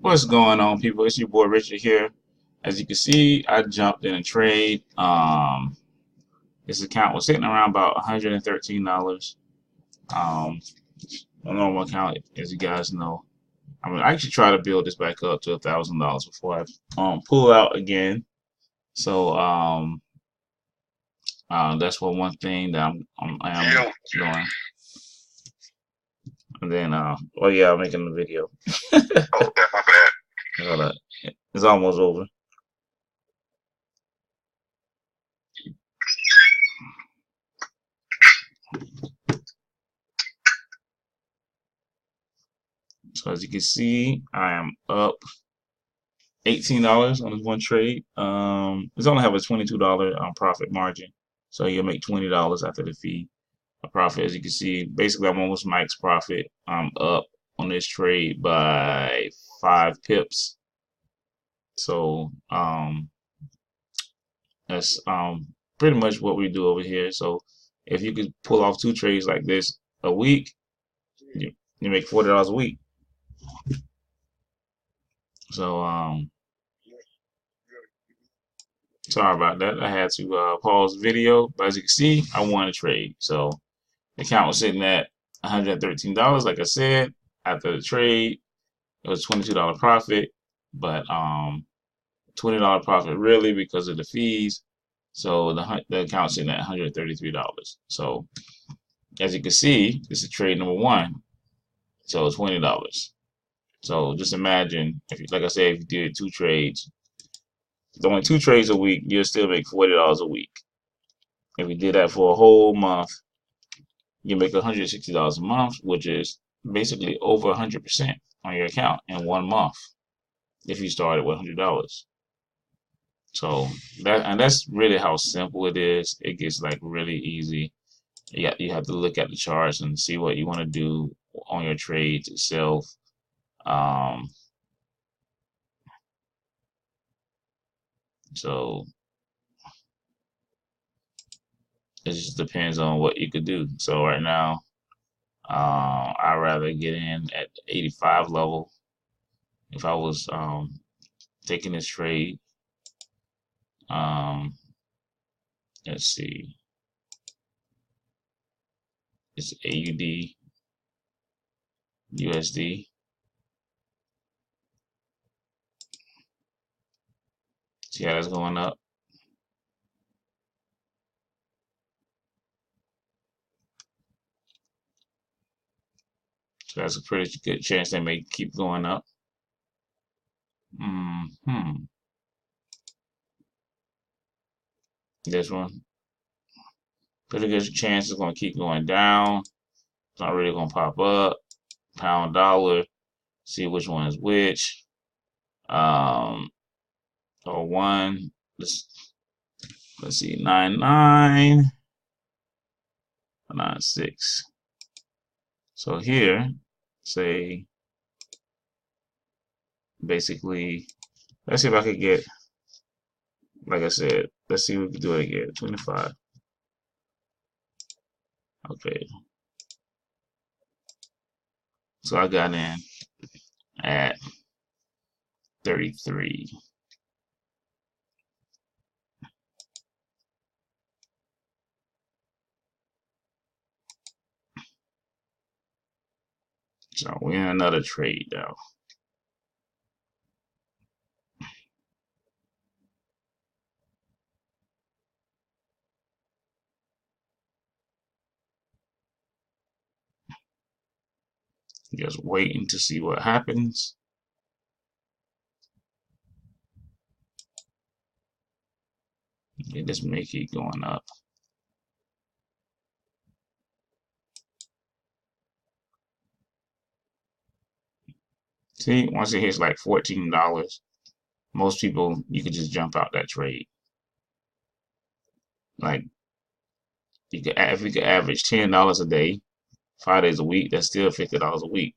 What's going on, people? It's your boy Richard here. As you can see, I jumped in a trade. This account was sitting around about $113. My normal account, as you guys know. I actually try to build this back up to $1,000 before I pull out again. So that's one thing that I am doing. And then oh yeah, I'm making the video. Oh, my bad. Hold up. It's almost over. So as you can see, I am up $18 on this one trade. It's only have a $22 profit margin, so you'll make $20 after the fee. A profit, as you can see, basically I'm almost max profit. I'm up on this trade by 5 pips. So that's pretty much what we do over here. So if you could pull off 2 trades like this a week, you make $40 a week. So sorry about that. I had to pause the video, but as you can see, I won a trade. So the account was sitting at $113, like I said. After the trade, it was $22 profit, but $20 profit really because of the fees. So the account's sitting at $133. So as you can see, this is trade number one. So it's $20. So just imagine if, like I said, if you did 2 trades, only 2 trades a week, you'll still make $40 a week. If you did that for a whole month, you make $160 a month, which is basically over 100% on your account in one month if you started with $100. So that's really how simple it is. It gets like really easy. You have to look at the charts and see what you want to do on your trades itself. Um, so it just depends on what you could do. So right now, I'd rather get in at 85 level if I was taking this trade. Um, let's see, it's AUD, USD. See how that's going up? So that's a pretty good chance they may keep going up. This one, pretty good chance it's going to keep going down. It's not really going to pop up. Pound dollar. See which one is which. Or one. Let's see. 9996. So here, say basically, let's see if I could get, like I said, let's see if we can do it again. 25. Okay. So I got in at 33. So we're in another trade though. Just waiting to see what happens. It just may keep going up. See, once it hits like $14, most people, you could just jump out that trade. Like, if you could average $10 a day, 5 days a week, that's still $50 a week.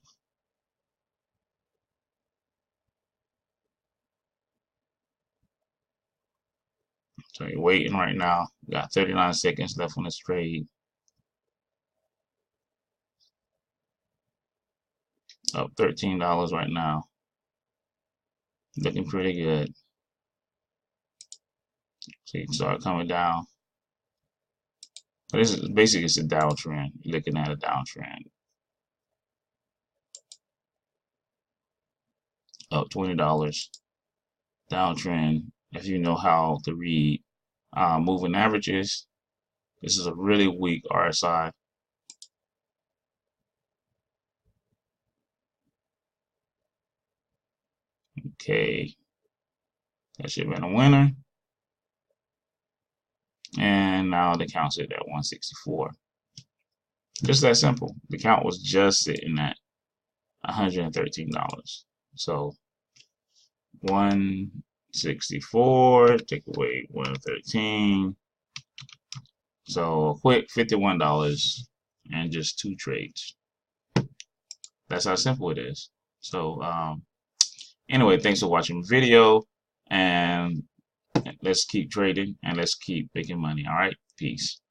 So you're waiting right now. You got 39 seconds left on this trade. Up $13 right now. Looking pretty good. So you can start coming down. But this is basically it's a downtrend. You're looking at a downtrend. Up $20. Downtrend. If you know how to read moving averages, this is a really weak RSI. Okay, that should have been a winner. And now the count's at 164. Just that simple. The count was just sitting at $113. So 164, take away 113. So a quick $51 and just 2 trades. That's how simple it is. So anyway, thanks for watching the video, and let's keep trading and let's keep making money. All right, peace.